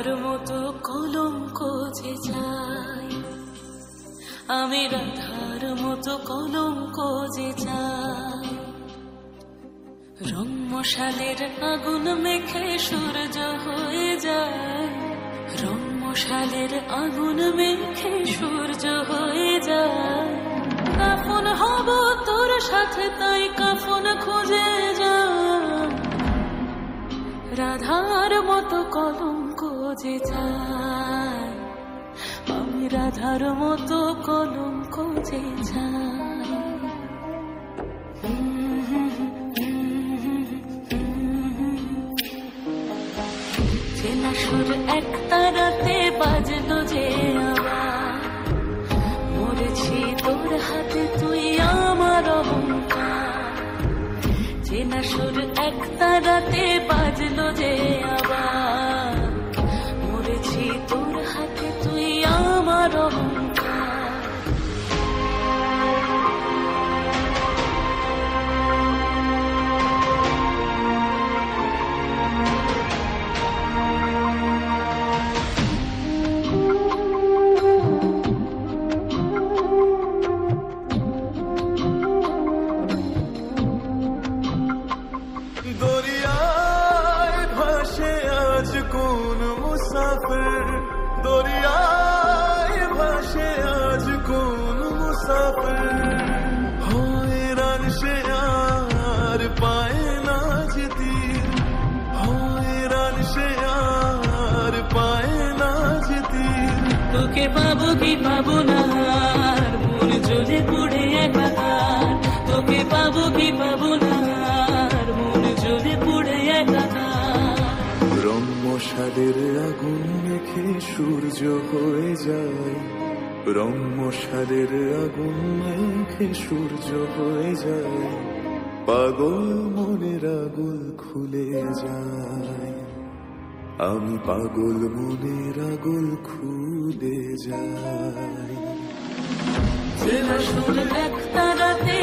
রাধার মতো কলঙ্ক যে চাই, আমি রাধার মতো কলঙ্ক যে চাই। রং মশালের আগুন মেখে সূর্য হয়ে যায়, রং মশালের আগুন মেখে সূর্য হয়ে যায়। কাফন হব তোর সাথে, তাই কাফন খুঁজে যা। রাধার মতো কলঙ্ক যে চাই, আমি রাধার মতো কলঙ্ক যে চাই। চেনা সুর এক তারাতে বাজলো যে আবার, মরেছি তোর হাতে তুই আমার অহংকার। চেনা সুর এক তারাতে বাজলো যে আবার, মরেছি তোর হাতে তুই আমার অহংকার। দরিয়ায় ভাসে আজ কোন মুসাফির, দরিয়ায় ভাসে আজ কোন মুসাফির। হয়রান সে আর পায় না যেতে, হয়রান সে আর পায় না যেতে। তোকে পাবো কি পাবো না, মন জ্বলে পুড়ে একাকার। তোকে পাবো কি পাবো না, মন জ্বলে পুড়ে একাকার। রং মশালের আগুন মেখে সূর্য হয়ে যায়, রং মশালের আগুন মেখে সূর্য হয়ে যায়। পাগল মনের আগুল খুলে যায়, আমি পাগল মনের আগুল খুলে যাই। চেনা সুর এক তারাতে